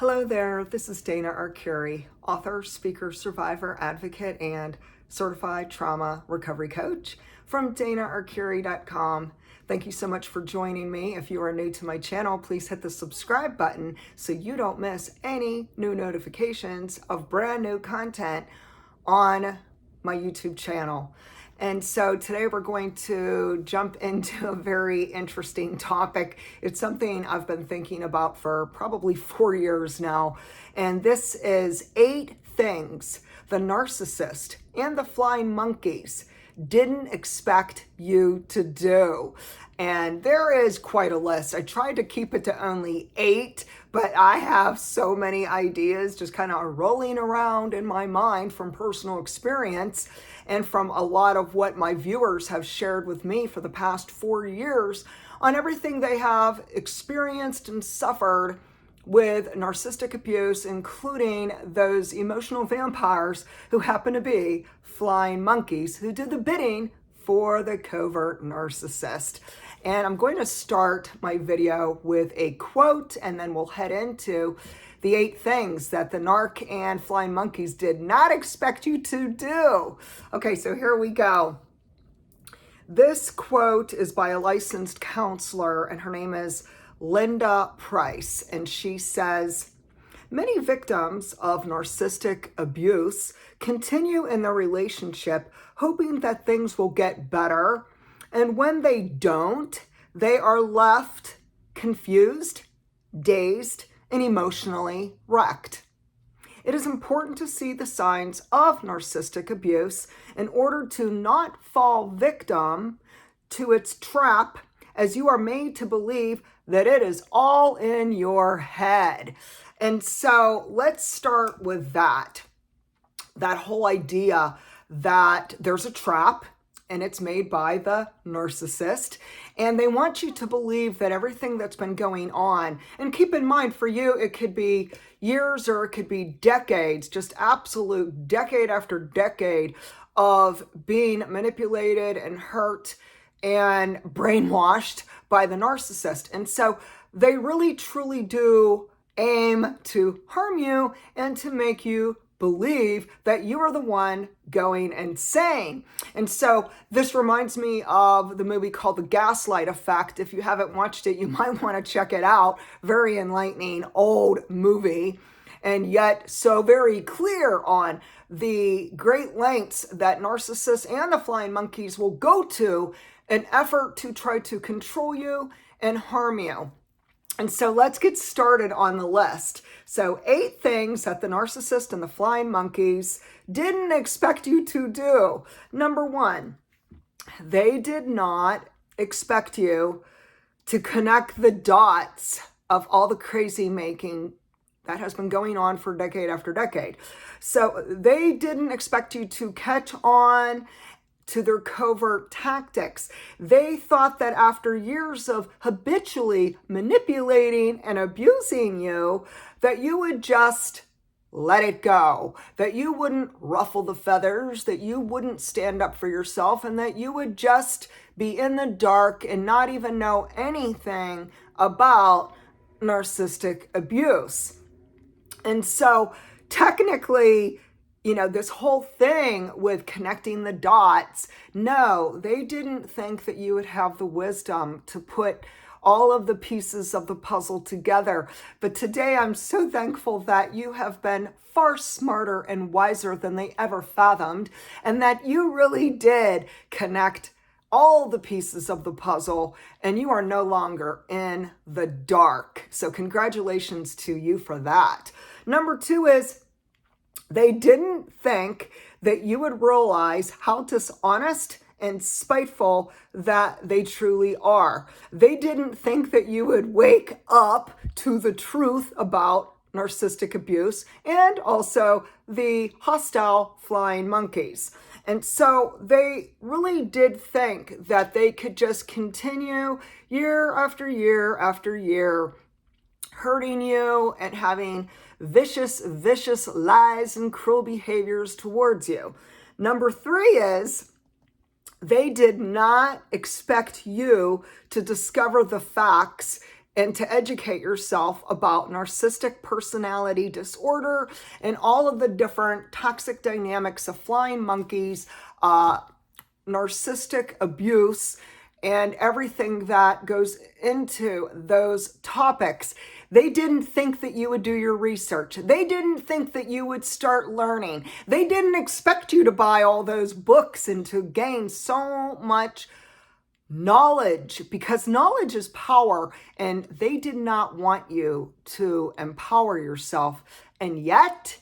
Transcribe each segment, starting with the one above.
Hello there, this is Dana Arcuri, author, speaker, survivor, advocate, and certified trauma recovery coach from danaarcuri.com. Thank you so much for joining me. If you are new to my channel, please hit the subscribe button so you don't miss any new notifications of brand new content on my YouTube channel. And so today we're going to jump into a very interesting topic. It's something I've been thinking about for probably 4 years now. And this is 8 things the narcissist and the flying monkeys didn't expect you to do. And there is quite a list. I tried to keep it to only 8, but I have so many ideas just kind of rolling around in my mind from personal experience and from a lot of what my viewers have shared with me for the past 4 years on everything they have experienced and suffered with narcissistic abuse, including those emotional vampires who happen to be flying monkeys who did the bidding for the covert narcissist. And I'm going to start my video with a quote, and then we'll head into the 8 things that the narc and flying monkeys did not expect you to do. Okay, so here we go. This quote is by a licensed counselor, and her name is Linda Price, and she says, "Many victims of narcissistic abuse continue in their relationship hoping that things will get better, and when they don't, they are left confused, dazed, and emotionally wrecked. It is important to see the signs of narcissistic abuse in order to not fall victim to its trap, as you are made to believe that it is all in your head." And so let's start with that whole idea that there's a trap and it's made by the narcissist, and they want you to believe that everything that's been going on, and keep in mind for you, it could be years or it could be decades, just absolute decade after decade of being manipulated and hurt and brainwashed by the narcissist. And so they really truly do aim to harm you and to make you believe that you are the one going insane. And so this reminds me of the movie called The Gaslight Effect. If you haven't watched it, you might want to check it out. Very enlightening old movie, and yet so very clear on the great lengths that narcissists and the flying monkeys will go to in effort to try to control you and harm you. And so let's get started on the list. So 8 things that the narcissist and the flying monkeys didn't expect you to do. Number 1, they did not expect you to connect the dots of all the crazy making that has been going on for decade after decade. So they didn't expect you to catch on to their covert tactics. They thought that after years of habitually manipulating and abusing you, that you would just let it go, that you wouldn't ruffle the feathers, that you wouldn't stand up for yourself, and that you would just be in the dark and not even know anything about narcissistic abuse. And so technically, this whole thing with connecting the dots, no, they didn't think that you would have the wisdom to put all of the pieces of the puzzle together. But today I'm so thankful that you have been far smarter and wiser than they ever fathomed, and that you really did connect all the pieces of the puzzle, and you are no longer in the dark. So congratulations to you for that. Number 2 is, they didn't think that you would realize how dishonest and spiteful that they truly are. They didn't think that you would wake up to the truth about narcissistic abuse and also the hostile flying monkeys. And so they really did think that they could just continue year after year after year hurting you and having vicious lies and cruel behaviors towards you. Number 3 is, they did not expect you to discover the facts and to educate yourself about narcissistic personality disorder and all of the different toxic dynamics of flying monkeys, narcissistic abuse, and everything that goes into those topics. They didn't think that you would do your research. They didn't think that you would start learning. They didn't expect you to buy all those books and to gain so much knowledge, because knowledge is power, and they did not want you to empower yourself, and yet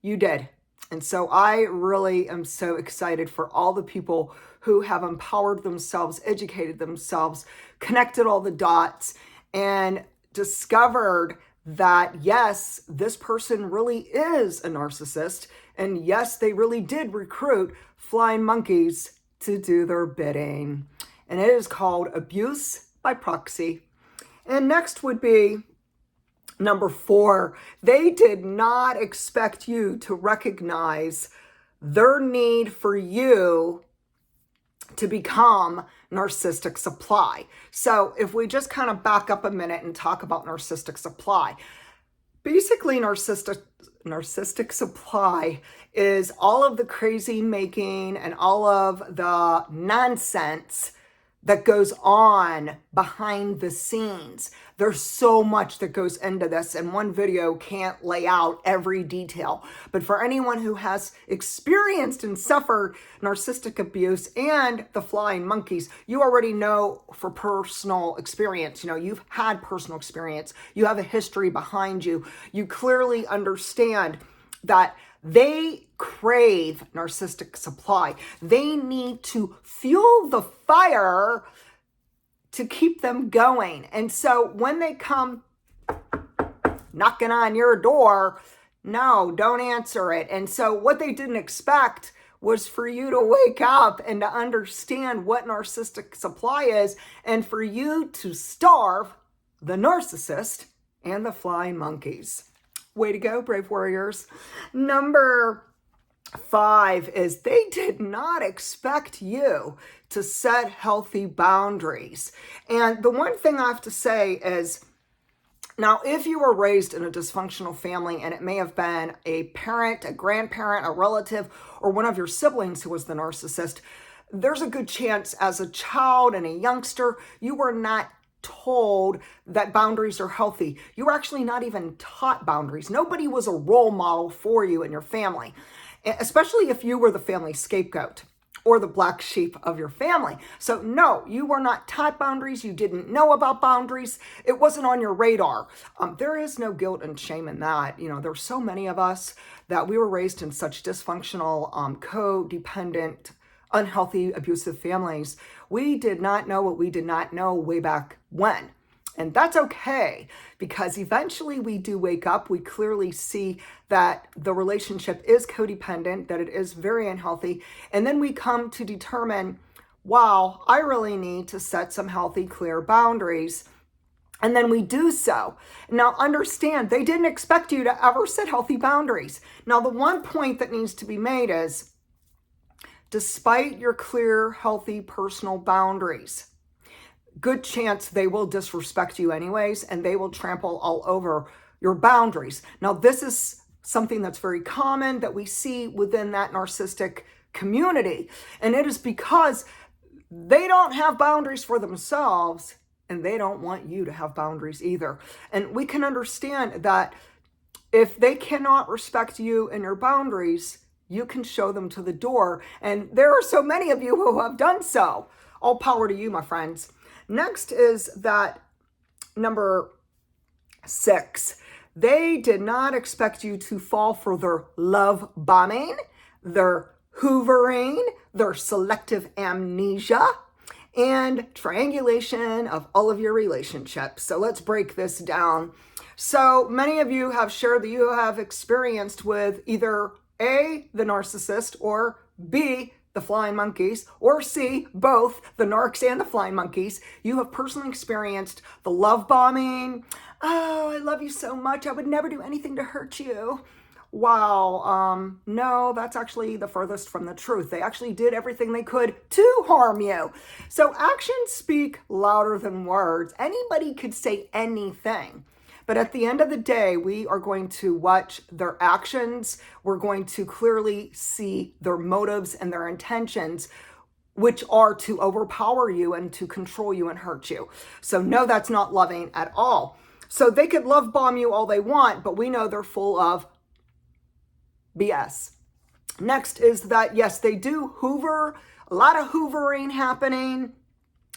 you did. And so I really am so excited for all the people who have empowered themselves, educated themselves, connected all the dots, and discovered that, yes, this person really is a narcissist, and yes, they really did recruit flying monkeys to do their bidding. And it is called abuse by proxy. And next would be number 4. They did not expect you to recognize their need for you to become narcissistic supply. So if we just kind of back up a minute and talk about narcissistic supply, basically narcissistic supply is all of the crazy making and all of the nonsense that goes on behind the scenes. There's so much that goes into this, and one video can't lay out every detail. But for anyone who has experienced and suffered narcissistic abuse and the flying monkeys, you already know for personal experience. You know, you've had personal experience. You have a history behind you. You clearly understand that they crave narcissistic supply. They need to fuel the fire to keep them going. And so when they come knocking on your door, no, don't answer it. And so what they didn't expect was for you to wake up and to understand what narcissistic supply is, and for you to starve the narcissist and the flying monkeys. Way to go, brave warriors. Number 5 is they did not expect you to set healthy boundaries. And the one thing I have to say is, now, if you were raised in a dysfunctional family and it may have been a parent, a grandparent, a relative, or one of your siblings who was the narcissist, there's a good chance as a child and a youngster, you were not told that boundaries are healthy. You were actually not even taught boundaries. Nobody was a role model for you in your family, especially if you were the family scapegoat or the black sheep of your family. So no, you were not taught boundaries. You didn't know about boundaries. It wasn't on your radar. There is no guilt and shame in that. You know, there's so many of us that we were raised in such dysfunctional, codependent, unhealthy, abusive families. We did not know what we did not know way back when. And that's okay, because eventually we do wake up. We clearly see that the relationship is codependent, that it is very unhealthy. And then we come to determine, wow, I really need to set some healthy, clear boundaries. And then we do so. Now understand, they didn't expect you to ever set healthy boundaries. Now the one point that needs to be made is, despite your clear, healthy personal boundaries, good chance they will disrespect you anyways, and they will trample all over your boundaries. Now, this is something that's very common that we see within that narcissistic community, and it is because they don't have boundaries for themselves, and they don't want you to have boundaries either. And we can understand that if they cannot respect you and your boundaries, you can show them to the door. And there are so many of you who have done so. All power to you, my friends. Next is that number 6. They did not expect you to fall for their love bombing, their hoovering, their selective amnesia, and triangulation of all of your relationships. So let's break this down. So many of you have shared that you have experienced with either A, the narcissist, or B, the flying monkeys, or C, both the narcs and the flying monkeys. You have personally experienced the love bombing. Oh, I love you so much. I would never do anything to hurt you. wow, no, that's actually the furthest from the truth. They actually did everything they could to harm you. So actions speak louder than words. Anybody could say anything. But at the end of the day, we are going to watch their actions. We're going to clearly see their motives and their intentions, which are to overpower you and to control you and hurt you. So no, that's not loving at all. So they could love bomb you all they want, but we know they're full of BS. Next is that, yes, they do hoover, a lot of hoovering happening,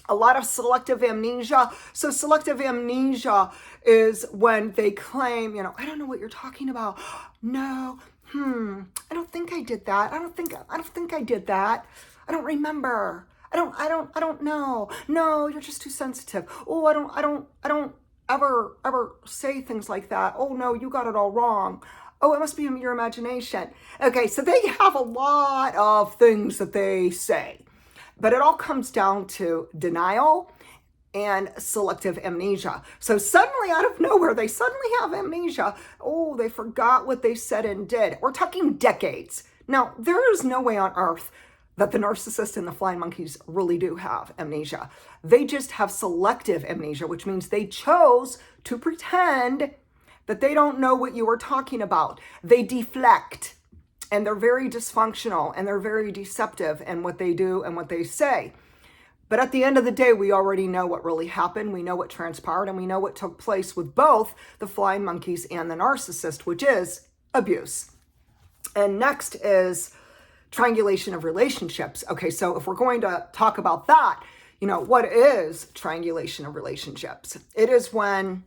a lot of selective amnesia. So selective amnesia is when they claim, I don't know what you're talking about. No, I don't think I did that. I don't think I did that. I don't remember. I don't know. No, you're just too sensitive. Oh, I don't ever say things like that. Oh no, you got it all wrong. Oh, it must be your imagination. Okay, so they have a lot of things that they say, but it all comes down to denial and selective amnesia. So suddenly out of nowhere, they suddenly have amnesia. Oh, they forgot what they said and did. We're talking decades. Now, there is no way on earth that the narcissist and the flying monkeys really do have amnesia. They just have selective amnesia, which means they chose to pretend that they don't know what you were talking about. They deflect, and they're very dysfunctional, and they're very deceptive in what they do and what they say. But at the end of the day, we already know what really happened. We know what transpired, and we know what took place with both the flying monkeys and the narcissist, which is abuse. And next is triangulation of relationships. Okay, so if we're going to talk about that, what is triangulation of relationships? It is when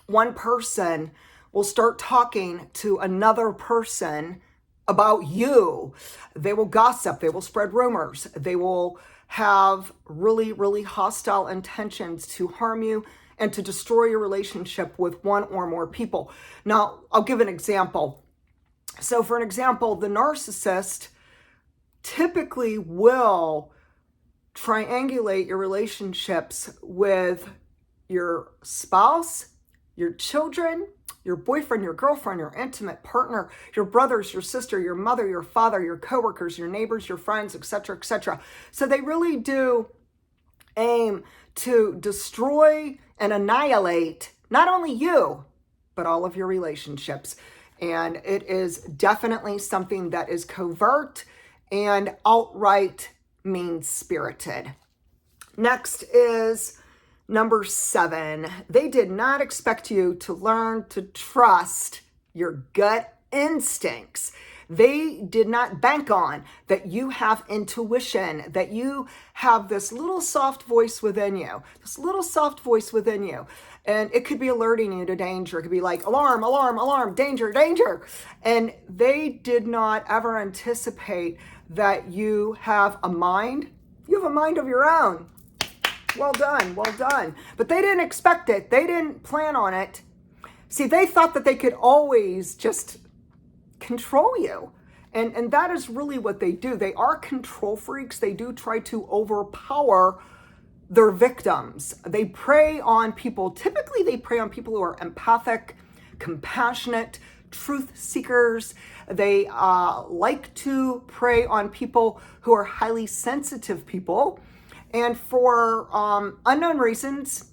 one person will start talking to another person about you. They will gossip. They will spread rumors. They will have really, really hostile intentions to harm you and to destroy your relationship with one or more people. Now, I'll give an example. So for an example, the narcissist typically will triangulate your relationships with your spouse, your children, your boyfriend, your girlfriend, your intimate partner, your brothers, your sister, your mother, your father, your coworkers, your neighbors, your friends, etc., etc. So they really do aim to destroy and annihilate not only you, but all of your relationships. And it is definitely something that is covert and outright mean-spirited. Next is number 7, they did not expect you to learn to trust your gut instincts. They did not bank on that you have intuition, that you have this little soft voice within you, And it could be alerting you to danger. It could be like, alarm, alarm, alarm, danger, danger. And they did not ever anticipate that you have a mind. You have a mind of your own. Well done, well done. But they didn't expect it. They didn't plan on it. See, they thought that they could always just control you. And that is really what they do. They are control freaks. They do try to overpower their victims. They prey on people. Typically, they prey on people who are empathic, compassionate, truth seekers. They like to prey on people who are highly sensitive people. And for unknown reasons,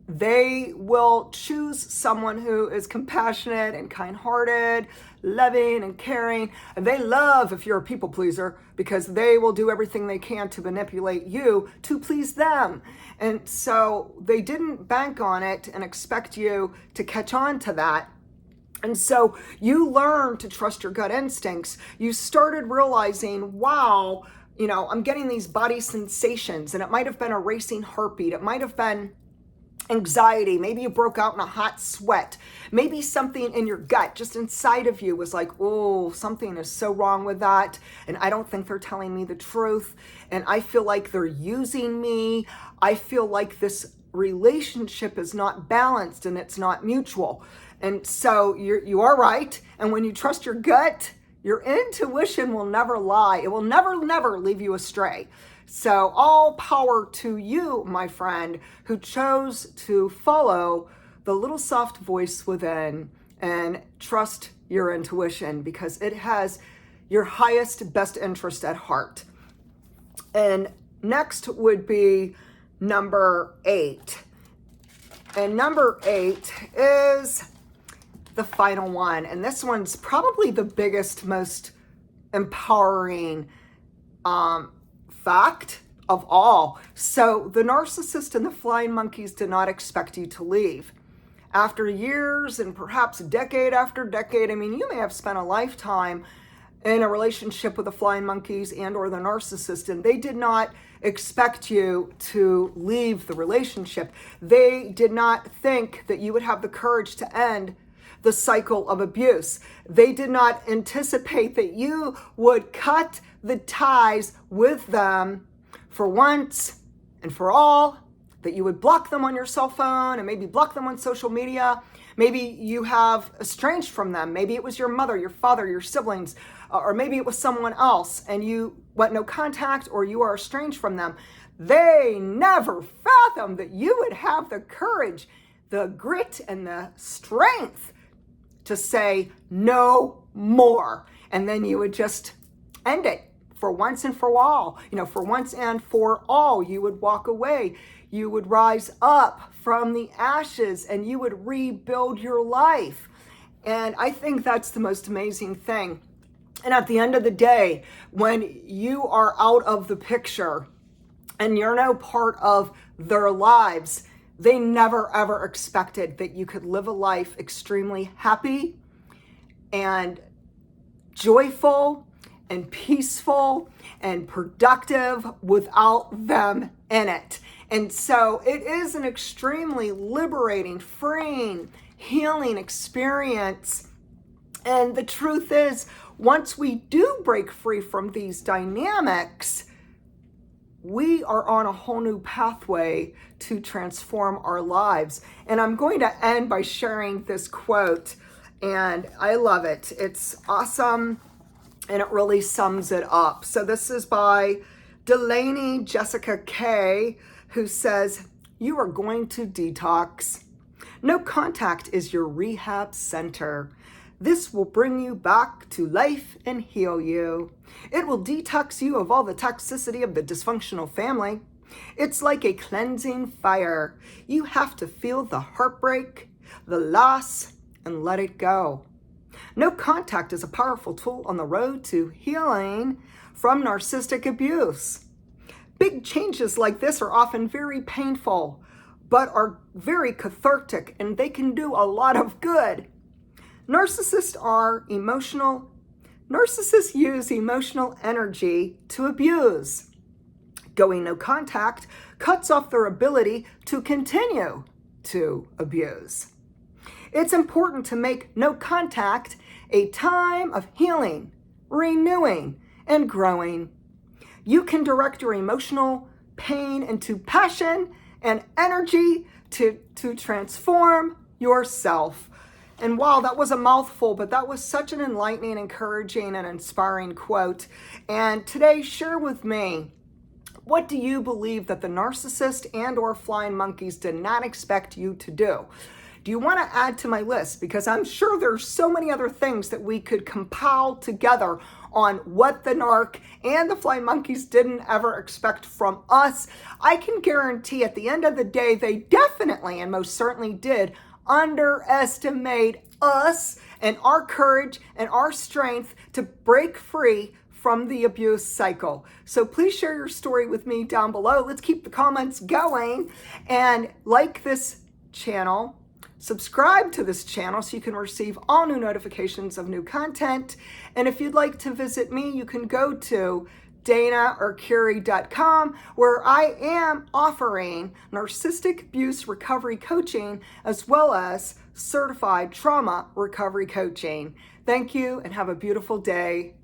they will choose someone who is compassionate and kind-hearted, loving and caring. And they love if you're a people pleaser because they will do everything they can to manipulate you to please them. And so they didn't bank on it and expect you to catch on to that. And so you learned to trust your gut instincts. You started realizing, wow, I'm getting these body sensations, and it might have been a racing heartbeat. It might have been anxiety. Maybe you broke out in a hot sweat. Maybe something in your gut, just inside of you, was like, oh, something is so wrong with that. And I don't think they're telling me the truth. And I feel like they're using me. I feel like this relationship is not balanced and it's not mutual. And so you are right. And when you trust your gut, your intuition will never lie. It will never, never leave you astray. So all power to you, my friend, who chose to follow the little soft voice within and trust your intuition because it has your highest best interest at heart. And next would be number 8. And number 8 is the final one. And this one's probably the biggest, most empowering fact of all. So the narcissist and the flying monkeys did not expect you to leave. After years and perhaps decade after decade, I mean, you may have spent a lifetime in a relationship with the flying monkeys and or the narcissist, and they did not expect you to leave the relationship. They did not think that you would have the courage to end the cycle of abuse. They did not anticipate that you would cut the ties with them for once and for all, that you would block them on your cell phone and maybe block them on social media. Maybe you have estranged from them. Maybe it was your mother, your father, your siblings, or maybe it was someone else and you went no contact or you are estranged from them. They never fathomed that you would have the courage, the grit, and the strength to say no more. And then you would just end it for once and for all. For once and for all, you would walk away. You would rise up from the ashes and you would rebuild your life. And I think that's the most amazing thing. And at the end of the day, when you are out of the picture and you're no part of their lives, they never ever expected that you could live a life extremely happy and joyful and peaceful and productive without them in it. And so it is an extremely liberating, freeing, healing experience. And the truth is, once we do break free from these dynamics, we are on a whole new pathway to transform our lives. And I'm going to end by sharing this quote, and I love it. It's awesome, and it really sums it up. So this is by Delaney Jessica K., who says, "You are going to detox. No contact is your rehab center. This will bring you back to life and heal you. It will detox you of all the toxicity of the dysfunctional family. It's like a cleansing fire. You have to feel the heartbreak, the loss, and let it go. No contact is a powerful tool on the road to healing from narcissistic abuse. Big changes like this are often very painful, but are very cathartic, and they can do a lot of good. Narcissists use emotional energy to abuse. Going no contact cuts off their ability to continue to abuse. It's important to make no contact a time of healing, renewing, and growing. You can direct your emotional pain into passion and energy to transform yourself." And wow, that was a mouthful, but that was such an enlightening, encouraging, and inspiring quote. And today, share with me, what do you believe that the narcissist and or flying monkeys did not expect you to do? Do you want to add to my list? Because I'm sure there's so many other things that we could compile together on what the narc and the flying monkeys didn't ever expect from us. I can guarantee at the end of the day, they definitely and most certainly did underestimate us and our courage and our strength to break free from the abuse cycle. So please share your story with me down below. Let's keep the comments going, and like this channel, subscribe to this channel so you can receive all new notifications of new content. And if you'd like to visit me, you can go to DanaArcuri.com, where I am offering narcissistic abuse recovery coaching as well as certified trauma recovery coaching. Thank you and have a beautiful day.